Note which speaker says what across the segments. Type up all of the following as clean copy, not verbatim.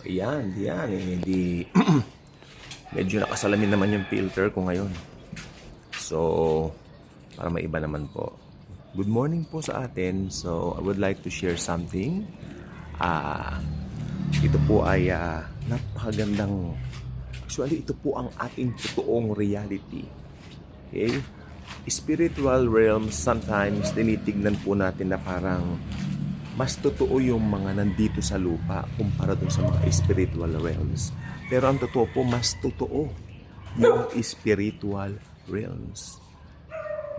Speaker 1: Ayan, yan eh, di medyo nakasalamin naman yung filter ko ngayon. So, para maiba naman po. Good morning po sa atin. So, I would like to share something. Ito po ay napakagandang, actually ito po ang ating totoong reality. Okay? Spiritual realms, sometimes tinitignan po natin na parang mas totoo yung mga nandito sa lupa kumpara dun sa mga spiritual realms. Pero ang totoo po, mas totoo yung spiritual realms.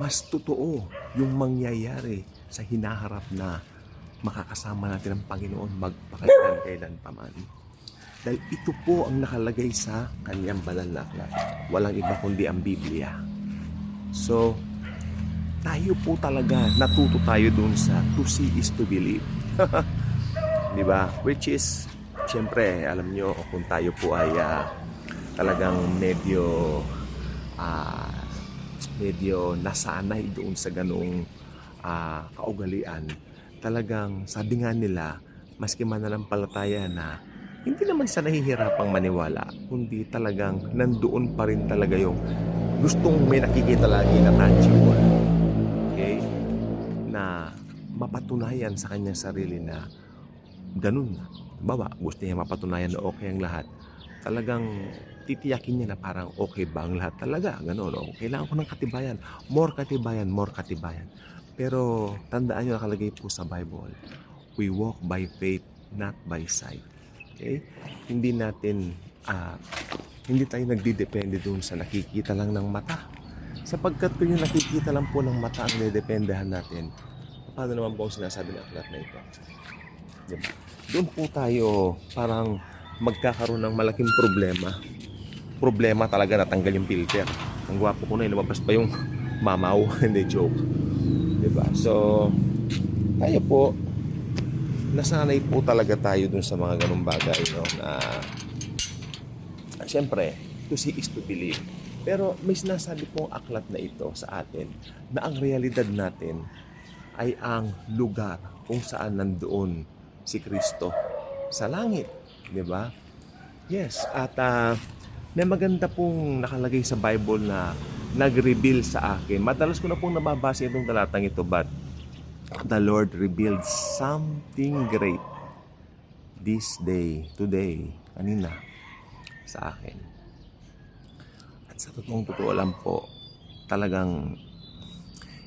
Speaker 1: Mas totoo yung mangyayari sa hinaharap na makakasama natin ang Panginoon magpakailan pa man. Dahil ito po ang nakalagay sa kanyang banal na aklat. Walang iba kundi ang Biblia. So, tayo po talaga, natuto tayo dun sa to see is to believe. Di ba? Which is, syempre, alam nyo, kung tayo po ay talagang medyo nasanay doon sa ganung kaugalian, talagang sabi nga nila, maski mananampalataya na, hindi naman sa nahihirapang maniwala, kundi talagang nandoon pa rin talaga yung gustong may nakikita lagi na tangible. Okay? Na mapatunayan sa kanyang sarili na ganun. Bawa, gusto niya mapatunayan na okay ang lahat. Talagang titiyakin niya na parang okay ba ang lahat talaga? Ganun. O, kailangan ko ng katibayan. More katibayan, more katibayan. Pero tandaan niyo, nakalagay po sa Bible, we walk by faith, not by sight. Okay? Hindi tayo nagdidepende dun sa nakikita lang ng mata. Sapagkat kung yung nakikita lang po ng mata ang nidependahan natin, paano naman po ang sinasabi ng aklat na ito? Diba? Doon po tayo parang magkakaroon ng malaking problema. Problema talaga natanggal yung filter. Ang gwapo ko na, lumabas pa yung mamaw. Hindi, joke. Diba? So, tayo po, nasanay po talaga tayo dun sa mga ganung bagay, no? Na siyempre, to see is to believe. Pero may sinasabi pong aklat na ito sa atin na ang realidad natin ay ang lugar kung saan nandoon si Kristo sa langit. Di ba? Yes. At may maganda pong nakalagay sa Bible na nag-reveal sa akin. Madalas ko na pong nababasa itong talatang ito, but the Lord revealed something great this day, today, kanina, sa akin. At sa totoo lang po, talagang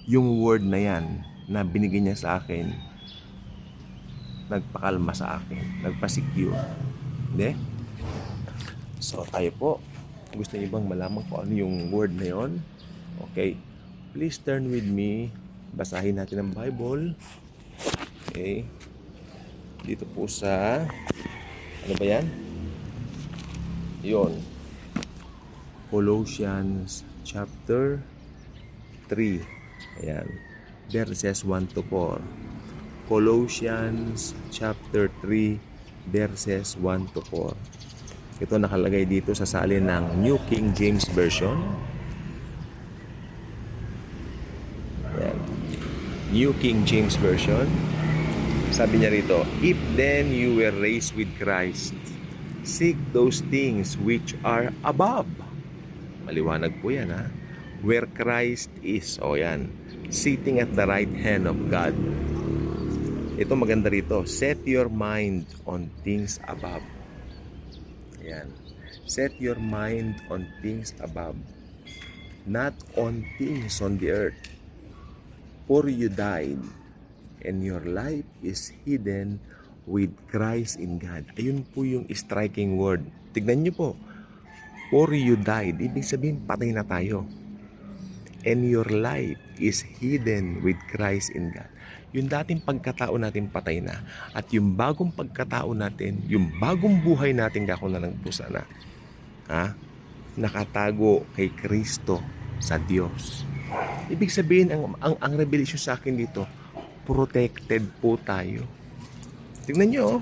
Speaker 1: yung word na yan na binigay niya sa akin, nagpakalma sa akin, nagpa-secure. Hindi? So tayo po, gusto niyo bang malaman kung ano yung word na yon? Okay, please turn with me. Basahin natin ang Bible. Okay. Dito po sa, ano ba yan? Yun. Colossians chapter 3. Ayan. Verses 1 to 4. Colossians chapter 3 verses 1 to 4. Ito nakalagay dito sa salin ng New King James Version. Ayan. New King James Version. Sabi niya rito, if then you were raised with Christ, seek those things which are above. Maliwanag po yan, ha? Where Christ is. O yan. Sitting at the right hand of God. Ito maganda rito. Set your mind on things above. Ayan. Set your mind on things above. Not on things on the earth. For you died, and your life is hidden with Christ in God. Ayun po yung striking word. Tignan nyo po. For you died. Ibig sabihin, patay na tayo. And your life is hidden with Christ in God. Yung dating pagkatao natin patay na. At yung bagong pagkatao natin, yung bagong buhay natin kako na ng pusa na, nakatago kay Kristo sa Diyos. Ibig sabihin, ang revelation sa akin dito, protected po tayo. Tingnan nyo,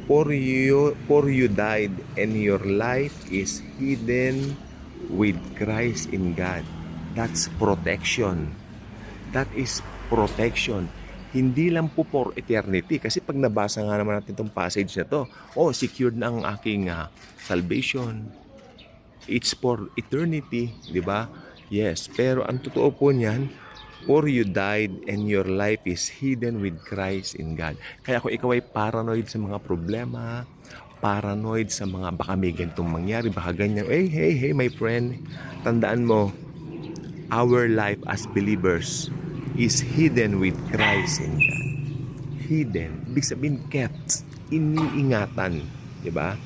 Speaker 1: for you died and your life is hidden with Christ in God. That's protection. That is protection. Hindi lang po for eternity. Kasi pag nabasa nga naman natin itong passage na to, secured na ang aking salvation. It's for eternity, di ba? Yes, pero ang totoo po niyan, for you died and your life is hidden with Christ in God. Kaya kung ikaw ay paranoid sa mga problema, paranoid sa mga baka may ganitong mangyari, baka ganyan, hey, my friend, tandaan mo, our life as believers is hidden with Christ in God. Hidden, ibig sabihin kept, iniingatan, di ba?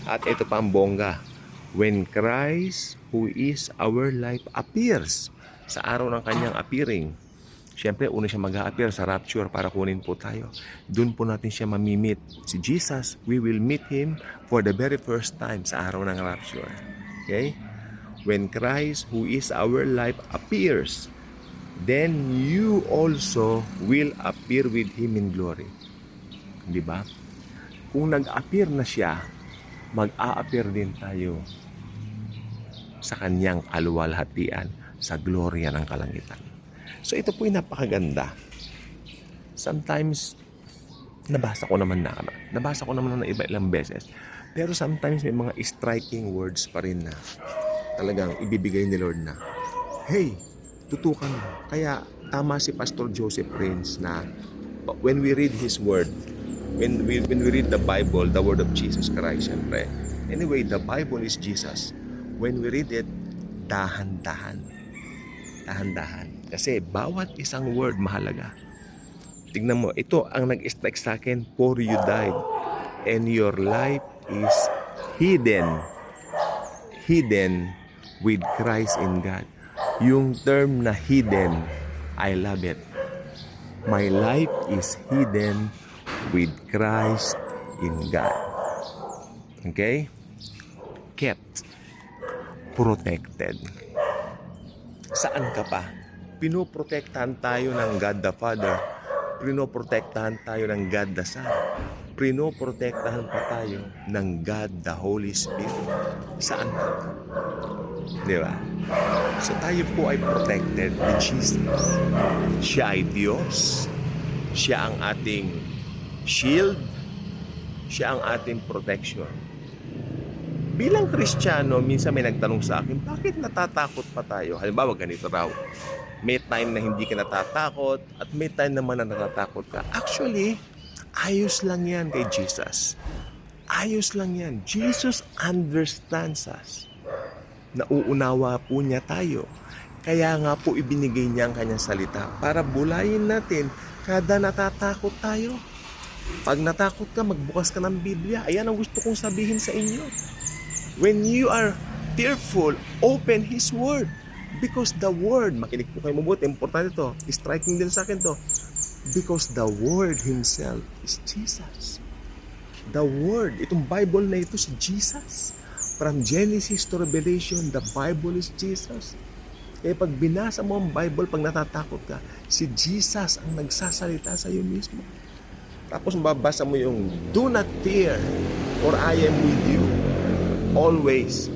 Speaker 1: At ito pa ang bongga, when Christ, who is our life, appears, sa araw ng kanyang appearing, siyempre, una siya mag-a-appear sa rapture para kunin po tayo. Doon po natin siya mamimit. Si Jesus, we will meet Him for the very first time sa araw ng rapture. Okay? When Christ, who is our life, appears, then you also will appear with Him in glory. Di ba? Kung nag-appear na siya, mag-a-appear din tayo sa kanyang kaluwalhatian, sa gloria ng kalangitan. So ito po'y napakaganda. Sometimes, nabasa ko naman ng ilang beses. Pero sometimes may mga striking words pa rin na talagang ibibigay ni Lord na, hey, tutukan mo. Kaya tama si Pastor Joseph Prince na when we read His Word, when we read the Bible, the Word of Jesus Christ, syempre. Anyway, the Bible is Jesus. When we read it, dahan-dahan. Kasi bawat isang word mahalaga. Tignan mo, ito ang nag-strike sa akin, for you died, and your life is hidden with Christ in God. Yung term na hidden, I love it. My life is hidden with Christ in God. Okay? Kept. Protected. Saan ka pa? Pinoprotektahan tayo ng God the Father. Pinoprotektahan tayo ng God the Son. Pinoprotektahan pa tayo ng God the Holy Spirit. Saan ka? Di ba? So tayo po ay protected ni Jesus. Siya ay Diyos. Siya ang ating shield. Siya ang ating protection. Bilang Kristiyano, minsan may nagtanong sa akin, bakit natatakot pa tayo? Halimbawa, ganito raw. May time na hindi ka natatakot at may time naman na natatakot ka. Actually, ayos lang yan kay Jesus. Ayos lang yan. Jesus understands us. Nauunawa po niya tayo. Kaya nga po ibinigay niya ang kanyang salita para bulayin natin kada natatakot tayo. Pag natakot ka, magbukas ka ng Biblia. Ayan ang gusto kong sabihin sa inyo. When you are fearful, open His Word. Because the Word, makinig po kayo mabuti, importante ito, striking din sa akin to. Because the Word Himself is Jesus. The Word, itong Bible na ito si Jesus. From Genesis to Revelation, the Bible is Jesus. Kaya pag binasa mo ang Bible, pag natatakot ka, si Jesus ang nagsasalita sa iyo mismo. Tapos mababasa mo yung, do not fear, for I am with you. Always,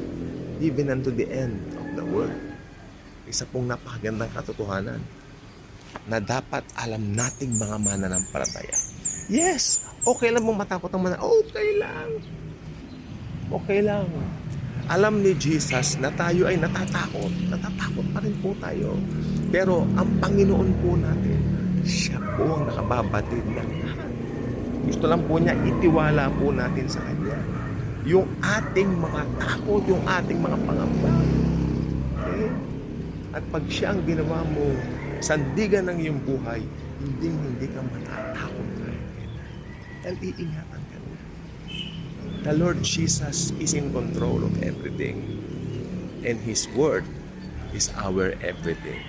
Speaker 1: even unto the end of the world. Isa pong napakagandang katotohanan na dapat alam nating mga mananampalataya. Yes, okay lang mong matakot ang okay lang. Okay lang. Alam ni Jesus na tayo ay natatakot. Natatakot pa rin po tayo. Pero ang Panginoon po natin, siya po ang nakababatid ng lahat. Gusto lang po niya, itiwala po natin sa Kanya yung ating mga takot, yung ating mga pangamba. Okay? At pag siya ang ginawa mo, sandigan ng iyong buhay, hindi ka matatakot dahil iingatan ka na. The Lord Jesus is in control of everything. And His Word is our everything.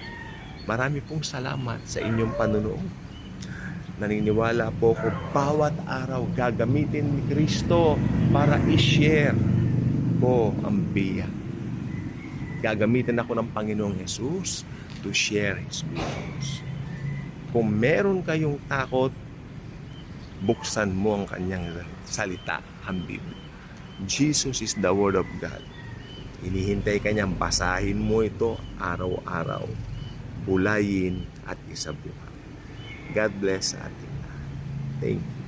Speaker 1: Marami pong salamat sa inyong panunood. Naniniwala po ko bawat araw gagamitin ni Kristo para i-share ko ang biyak. Gagamitin ako ng Panginoong Jesus to share His words. Kung meron kayong takot, buksan mo ang kanyang salita, ang Biblia. Jesus is the Word of God. Hinihintay kanyang basahin mo ito araw-araw, bulayin at isabuhay. God bless sa ating lahat. Thank you.